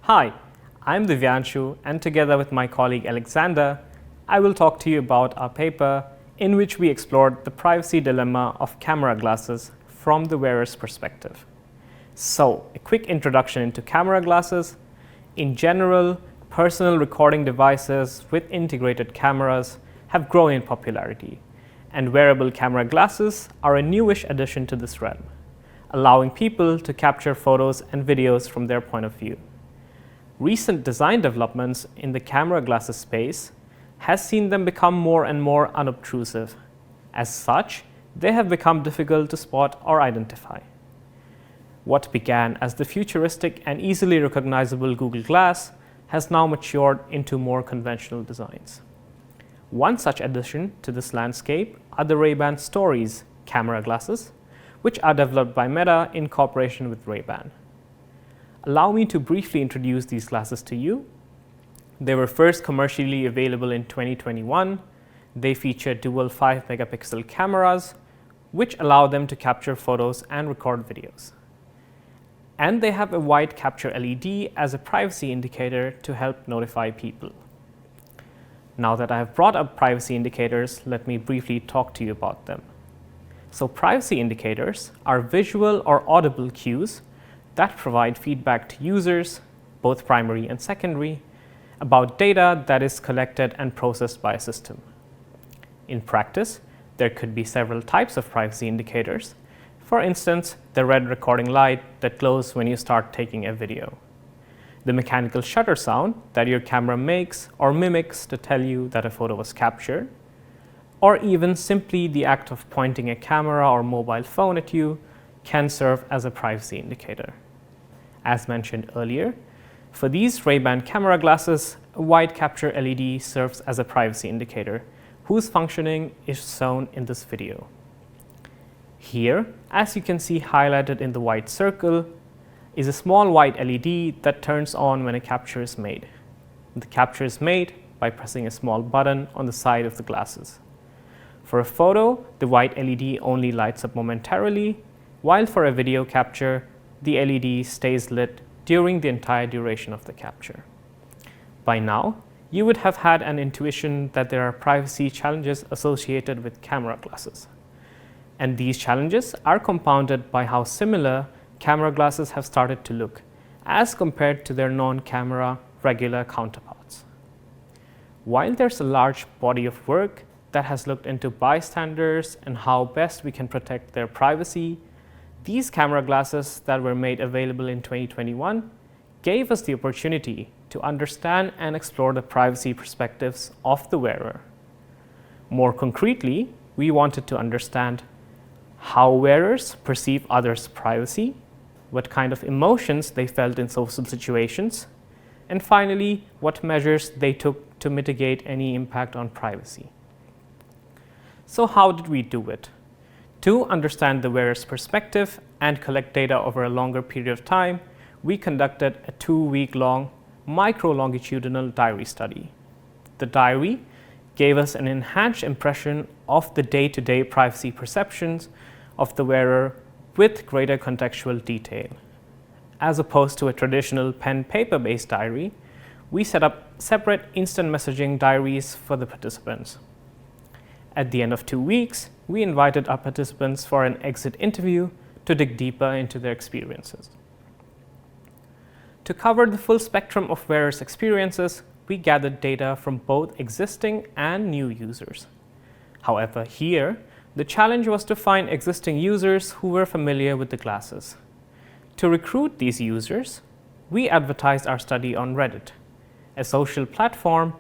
Hi, I'm Divyanshu, and together with my colleague Alexander, I will talk to you about our paper in which we explored the privacy dilemma of camera glasses from the wearer's perspective. So, a quick introduction into camera glasses. In general, personal recording devices with integrated cameras have grown in popularity, and wearable camera glasses are a newish addition to this realm, allowing people to capture photos and videos from their point of view. Recent design developments in the camera glasses space has seen them become more and more unobtrusive. As such, they have become difficult to spot or identify. What began as the futuristic and easily recognizable Google Glass has now matured into more conventional designs. One such addition to this landscape are the Ray-Ban Stories camera glasses, which are developed by Meta in cooperation with Ray-Ban. Allow me to briefly introduce these glasses to you. They were first commercially available in 2021. They feature dual 5-megapixel cameras, which allow them to capture photos and record videos. And they have a wide capture LED as a privacy indicator to help notify people. Now that I have brought up privacy indicators, let me briefly talk to you about them. So privacy indicators are visual or audible cues that provide feedback to users, both primary and secondary, about data that is collected and processed by a system. In practice, there could be several types of privacy indicators. For instance, the red recording light that glows when you start taking a video, the mechanical shutter sound that your camera makes or mimics to tell you that a photo was captured, or even simply the act of pointing a camera or mobile phone at you can serve as a privacy indicator. As mentioned earlier, for these Ray-Ban camera glasses, a wide capture LED serves as a privacy indicator, whose functioning is shown in this video. Here, as you can see highlighted in the white circle, is a small white LED that turns on when a capture is made. The capture is made by pressing a small button on the side of the glasses. For a photo, the white LED only lights up momentarily, while for a video capture, the LED stays lit during the entire duration of the capture. By now, you would have had an intuition that there are privacy challenges associated with camera glasses. And these challenges are compounded by how similar camera glasses have started to look as compared to their non-camera regular counterparts. While there's a large body of work that has looked into bystanders and how best we can protect their privacy, these camera glasses that were made available in 2021 gave us the opportunity to understand and explore the privacy perspectives of the wearer. More concretely, we wanted to understand how wearers perceive others' privacy, what kind of emotions they felt in social situations, and finally, what measures they took to mitigate any impact on privacy. So how did we do it? To understand the wearer's perspective and collect data over a longer period of time, we conducted a 2-week-long micro-longitudinal diary study. The diary gave us an enhanced impression of the day-to-day privacy perceptions of the wearer with greater contextual detail. As opposed to a traditional pen-paper-based diary, we set up separate instant messaging diaries for the participants. At the end of 2 weeks, we invited our participants for an exit interview to dig deeper into their experiences. To cover the full spectrum of wearers' experiences, we gathered data from both existing and new users. However, here, the challenge was to find existing users who were familiar with the glasses. To recruit these users, we advertised our study on Reddit, a social platform,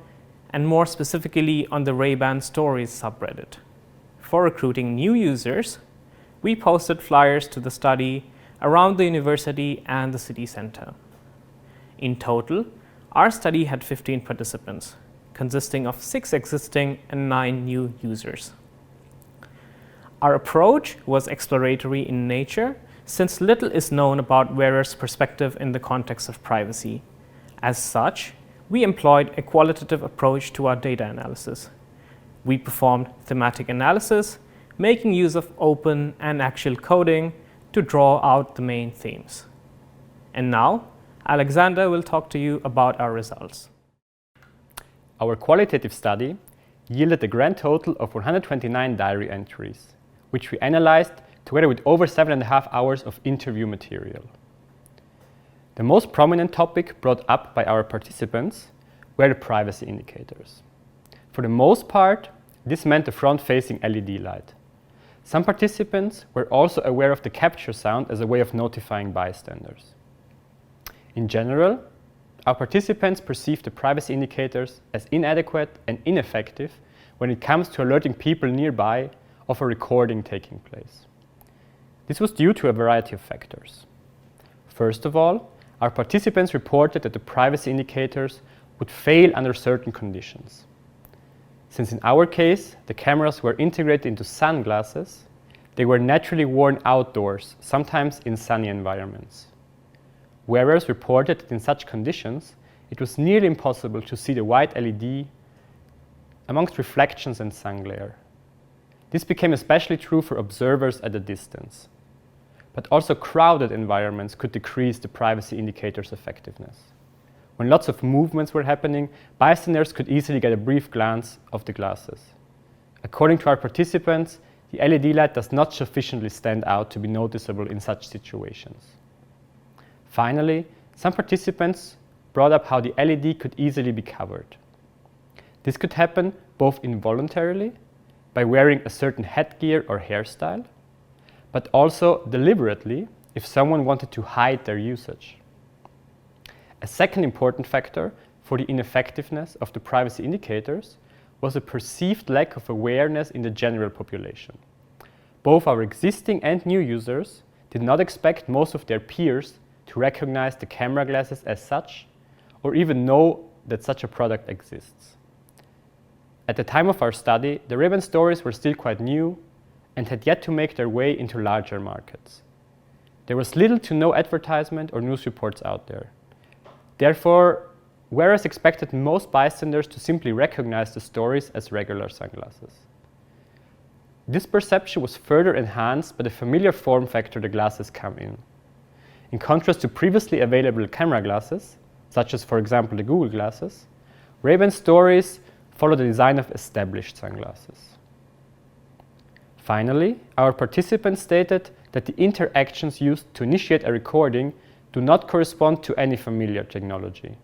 and more specifically on the Ray-Ban Stories subreddit. For recruiting new users, we posted flyers to the study around the university and the city center. In total, our study had 15 participants, consisting of 6 existing and 9 new users. Our approach was exploratory in nature, since little is known about wearers' perspective in the context of privacy. As such, we employed a qualitative approach to our data analysis. We performed thematic analysis, making use of open and actual coding to draw out the main themes. And now, Alexander will talk to you about our results. Our qualitative study yielded a grand total of 129 diary entries, which we analyzed together with over 7.5 hours of interview material. The most prominent topic brought up by our participants were the privacy indicators. For the most part, this meant the front-facing LED light. Some participants were also aware of the capture sound as a way of notifying bystanders. In general, our participants perceived the privacy indicators as inadequate and ineffective when it comes to alerting people nearby of a recording taking place. This was due to a variety of factors. First of all, our participants reported that the privacy indicators would fail under certain conditions. Since in our case, the cameras were integrated into sunglasses, they were naturally worn outdoors, sometimes in sunny environments. Wearers reported that in such conditions, it was nearly impossible to see the white LED amongst reflections and sun glare. This became especially true for observers at a distance. But also crowded environments could decrease the privacy indicator's effectiveness. When lots of movements were happening, bystanders could easily get a brief glance of the glasses. According to our participants, the LED light does not sufficiently stand out to be noticeable in such situations. Finally, some participants brought up how the LED could easily be covered. This could happen both involuntarily, by wearing a certain headgear or hairstyle, but also deliberately if someone wanted to hide their usage. A second important factor for the ineffectiveness of the privacy indicators was a perceived lack of awareness in the general population. Both our existing and new users did not expect most of their peers to recognize the camera glasses as such, or even know that such a product exists. At the time of our study, the Ray-Ban stories were still quite new and had yet to make their way into larger markets. There was little to no advertisement or news reports out there. Therefore, wearers expected most bystanders to simply recognize the stories as regular sunglasses. This perception was further enhanced by the familiar form factor the glasses come in. In contrast to previously available camera glasses, such as for example the Google glasses, Ray-Ban stories follow the design of established sunglasses. Finally, our participants stated that the interactions used to initiate a recording do not correspond to any familiar technology.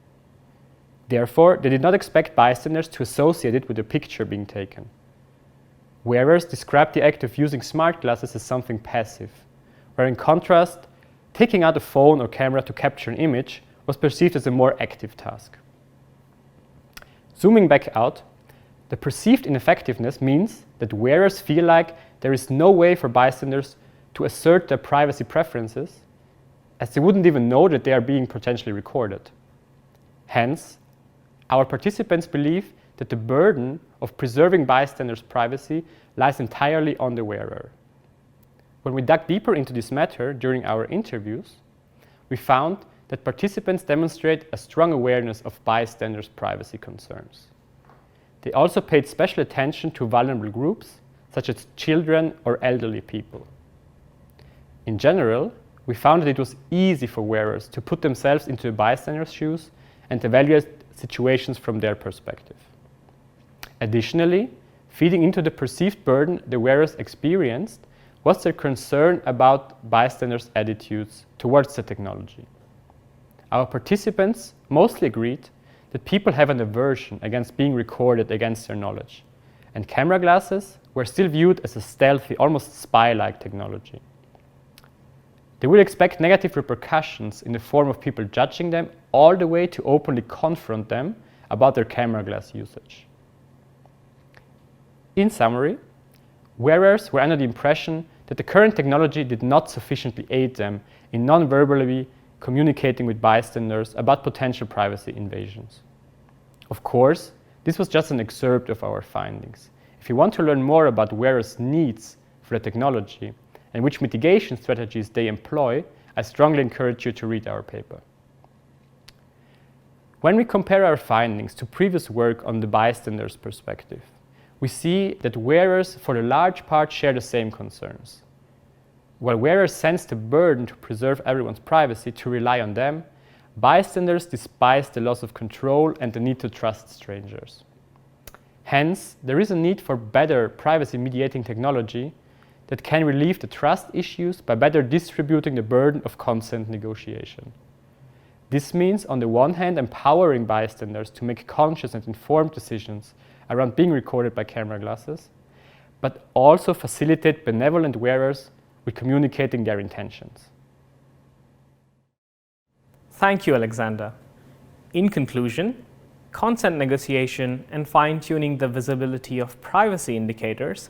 Therefore, they did not expect bystanders to associate it with a picture being taken. Wearers described the act of using smart glasses as something passive, where in contrast, taking out a phone or camera to capture an image was perceived as a more active task. Zooming back out, the perceived ineffectiveness means that wearers feel like there is no way for bystanders to assert their privacy preferences, as they wouldn't even know that they are being potentially recorded. Hence, our participants believe that the burden of preserving bystanders' privacy lies entirely on the wearer. When we dug deeper into this matter during our interviews, we found that participants demonstrate a strong awareness of bystanders' privacy concerns. They also paid special attention to vulnerable groups, such as children or elderly people. In general, we found that it was easy for wearers to put themselves into a bystander's shoes and evaluate situations from their perspective. Additionally, feeding into the perceived burden the wearers experienced was their concern about bystanders' attitudes towards the technology. Our participants mostly agreed that people have an aversion against being recorded against their knowledge, and camera glasses were still viewed as a stealthy, almost spy-like technology. They would expect negative repercussions in the form of people judging them, all the way to openly confront them about their camera glass usage. In summary, wearers were under the impression that the current technology did not sufficiently aid them in non-verbally communicating with bystanders about potential privacy invasions. Of course, this was just an excerpt of our findings. If you want to learn more about wearers' needs for the technology and which mitigation strategies they employ, I strongly encourage you to read our paper. When we compare our findings to previous work on the bystander's perspective, we see that wearers for the large part share the same concerns. While wearers sense the burden to preserve everyone's privacy to rely on them, bystanders despise the loss of control and the need to trust strangers. Hence, there is a need for better privacy-mediating technology that can relieve the trust issues by better distributing the burden of consent negotiation. This means, on the one hand, empowering bystanders to make conscious and informed decisions around being recorded by camera glasses, but also facilitate benevolent wearers with communicating their intentions. Thank you, Alexander. In conclusion, consent negotiation and fine-tuning the visibility of privacy indicators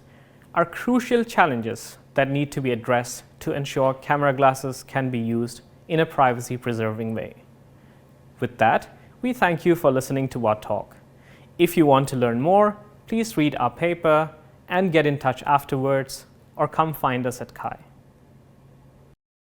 are crucial challenges that need to be addressed to ensure camera glasses can be used in a privacy-preserving way. With that, we thank you for listening to our talk. If you want to learn more, please read our paper and get in touch afterwards, or come find us at SIGCHI.